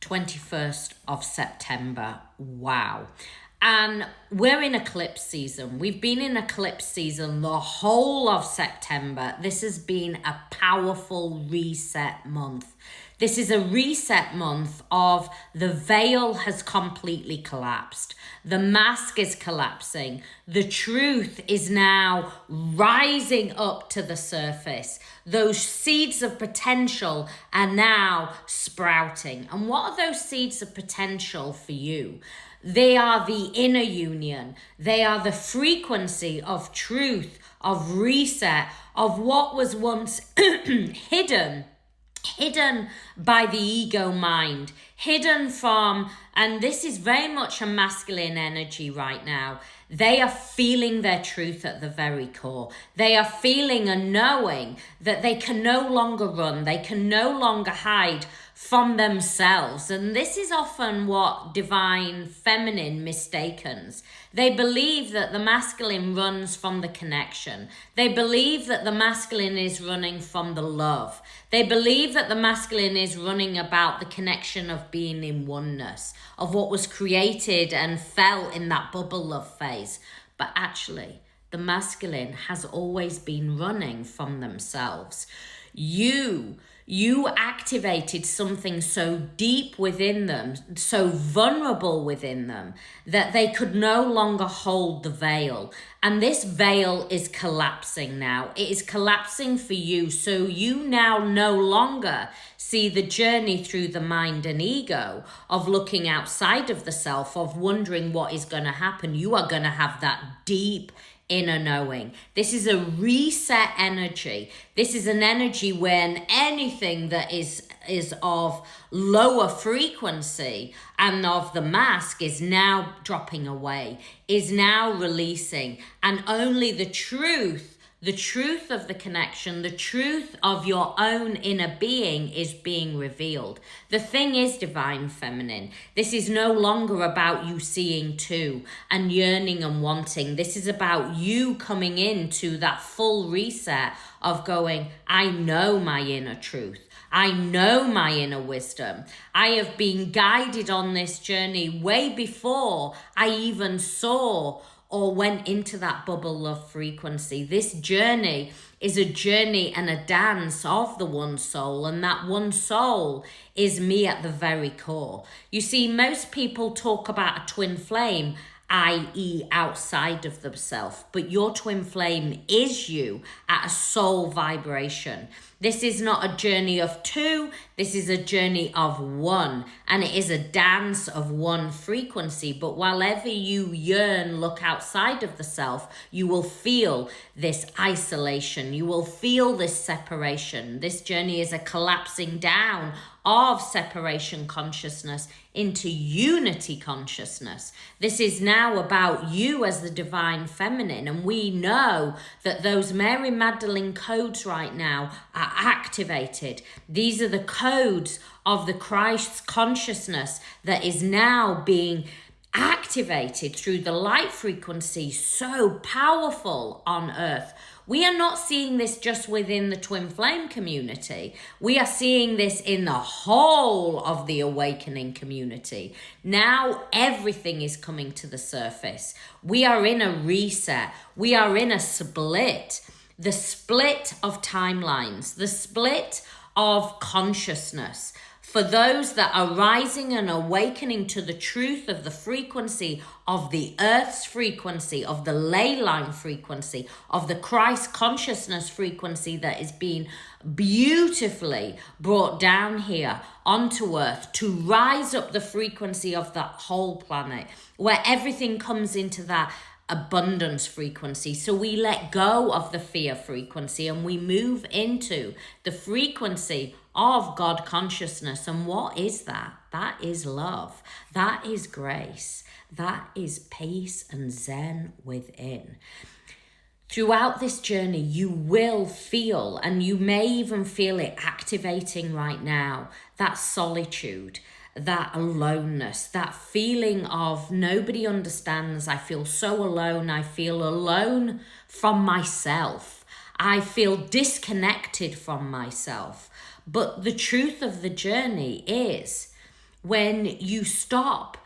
21st of September. Wow. And we're in eclipse season. We've been in eclipse season the whole of September. This has been a powerful reset month. This is a reset month of the veil has completely collapsed. The mask is collapsing. The truth is now rising up to the surface. Those seeds of potential are now sprouting. And what are those seeds of potential for you? They are the inner union. They are the frequency of truth, of reset, of what was once hidden by the ego mind, hidden from, and this is very much a masculine energy right now. They are feeling their truth at the very core. They are feeling and knowing that they can no longer run. They can no longer hide from themselves. And this is often what divine feminine mistakens. They believe that the masculine runs from the connection. They believe that the masculine is running from the love. They believe that the masculine is running about the connection of being in oneness, of what was created and fell in that bubble love phase. But actually, the masculine has always been running from themselves. You activated something so deep within them, so vulnerable within them, that they could no longer hold the veil. And this veil is collapsing now. It is collapsing for you. So you now no longer see the journey through the mind and ego of looking outside of the self, of wondering what is going to happen. You are going to have that deep inner knowing. This is a reset energy. This is an energy when anything that is of lower frequency and of the mask is now dropping away, is now releasing, and only the truth of the connection, the truth of your own inner being is being revealed. The thing is, divine feminine, this is no longer about you seeing two and yearning and wanting. This is about you coming into that full reset of going, I know my inner truth. I know my inner wisdom. I have been guided on this journey way before I even saw or went into that bubble of frequency. This journey is a journey and a dance of the one soul, and that one soul is me at the very core. You see, most people talk about a twin flame, i.e. outside of themselves, but your twin flame is you at a soul vibration. This is not a journey of two, this is a journey of one, and it is a dance of one frequency. But whenever you yearn, look outside of the self, you will feel this isolation, you will feel this separation. This journey is a collapsing down of separation consciousness into unity consciousness. This is now about you as the divine feminine, and we know that those Mary Magdalene codes right now are activated. These are the codes of the Christ consciousness that is now being activated through the light frequency, so powerful on earth. We are not seeing this just within the twin flame community. We are seeing this in the whole of the awakening community. Now everything is coming to the surface. We are in a reset. We are in a split. The split of timelines, the split of consciousness. For those that are rising and awakening to the truth of the frequency of the earth's frequency, of the ley line frequency, of the Christ consciousness frequency that is being beautifully brought down here onto earth to rise up the frequency of that whole planet, where everything comes into that abundance frequency. So we let go of the fear frequency and we move into the frequency of God consciousness. And what is that? That is love. That is grace. That is peace and zen within. Throughout this journey, you will feel, and you may even feel it activating right now, that solitude, that aloneness, that feeling of nobody understands. I feel so alone. I feel alone from myself. I feel disconnected from myself. But the truth of the journey is when you stop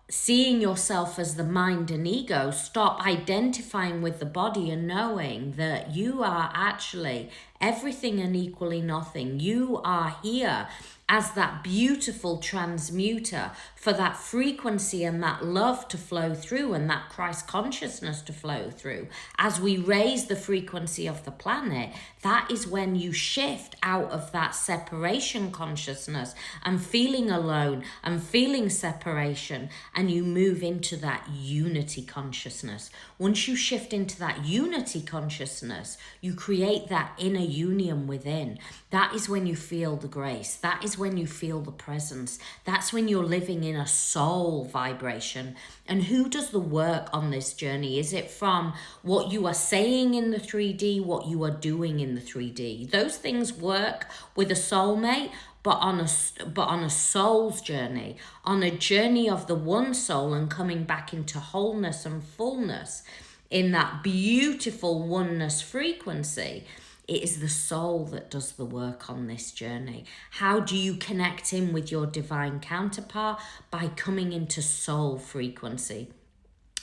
seeing yourself as the mind and ego, stop identifying with the body and knowing that you are actually everything and equally nothing. You are here as that beautiful transmuter for that frequency and that love to flow through and that Christ consciousness to flow through. As we raise the frequency of the planet, that is when you shift out of that separation consciousness and feeling alone and feeling separation, and you move into that unity consciousness. Once you shift into that unity consciousness, you create that inner union within. That is when you feel the grace. That is when you feel the presence. That's when you're living in a soul vibration. And who does the work on this journey? Is it from what you are saying in the 3D, what you are doing in the 3D? Those things work with a soulmate, but on a soul's journey, on a journey of the one soul and coming back into wholeness and fullness in that beautiful oneness frequency. It is the soul that does the work on this journey. How do you connect in with your divine counterpart? By coming into soul frequency.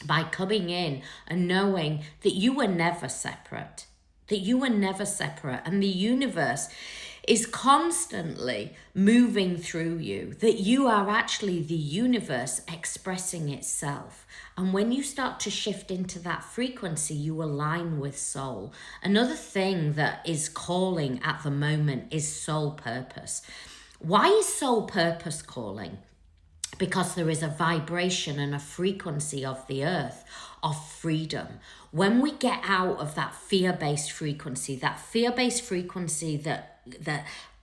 By coming in and knowing that you were never separate. That you were never separate. And the universe is constantly moving through you. That you are actually the universe expressing itself. And when you start to shift into that frequency, you align with soul. Another thing that is calling at the moment is soul purpose. Why is soul purpose calling? Because there is a vibration and a frequency of the earth of freedom. When we get out of that fear-based frequency that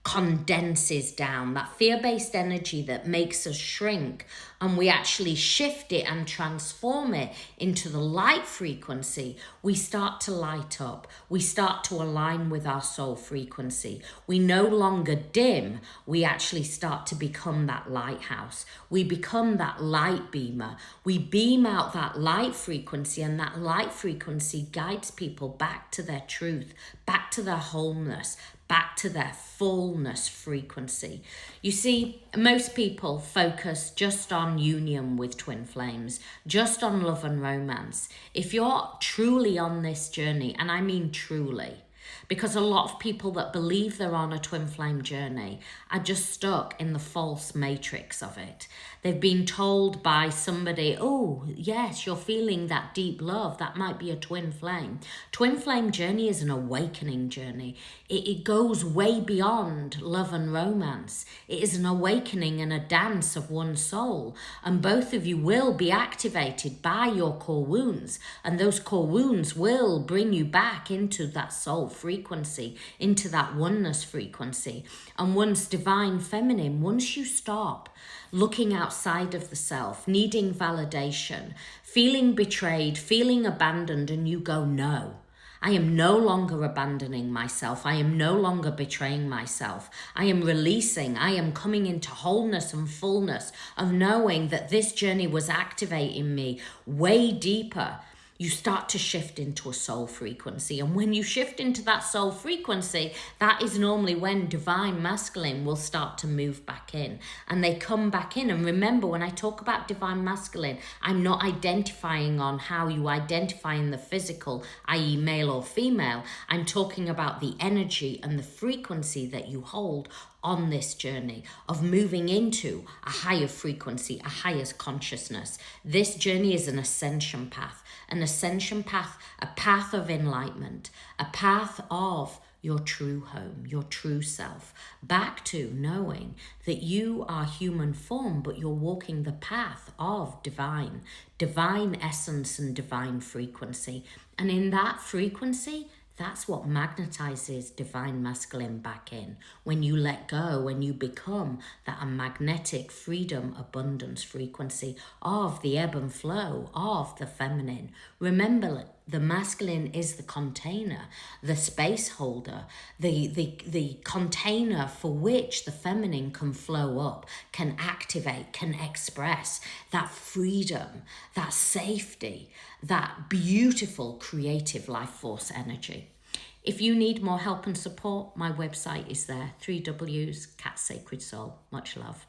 condenses down, that fear-based energy that makes us shrink, and we actually shift it and transform it into the light frequency, we start to light up. We start to align with our soul frequency. We no longer dim. We actually start to become that lighthouse. We become that light beamer. We beam out that light frequency, and that light frequency guides people back to their truth, back to their wholeness, back to their fullness frequency. You see, most people focus just on union with twin flames, just on love and romance. If you're truly on this journey, and I mean truly, because a lot of people that believe they're on a twin flame journey are just stuck in the false matrix of it. They've been told by somebody, oh, yes, you're feeling that deep love. That might be a twin flame. Twin flame journey is an awakening journey. It goes way beyond love and romance. It is an awakening and a dance of one soul. And both of you will be activated by your core wounds. And those core wounds will bring you back into that soul frequency, into that oneness frequency. And once divine feminine, once you stop looking outside of the self, needing validation, feeling betrayed, feeling abandoned, and you go, no, I am no longer abandoning myself. I am no longer betraying myself. I am releasing. I am coming into wholeness and fullness of knowing that this journey was activating me way deeper. You start to shift into a soul frequency. And when you shift into that soul frequency, that is normally when divine masculine will start to move back in. And they come back in. And remember, when I talk about divine masculine, I'm not identifying on how you identify in the physical, i.e. male or female. I'm talking about the energy and the frequency that you hold on this journey of moving into a higher frequency, a higher consciousness. This journey is an ascension path, a path of enlightenment, a path of your true home, your true self, back to knowing that you are human form, but you're walking the path of divine essence and divine frequency. And in that frequency, that's what magnetizes divine masculine back in. When you let go, when you become that magnetic freedom, abundance frequency of the ebb and flow of the feminine. Remember, the masculine is the container, the space holder, the container for which the feminine can flow up, can activate, can express that freedom, that safety, that beautiful creative life force energy. If you need more help and support, my website is there, 3Ws, Cat Sacred Soul. Much love.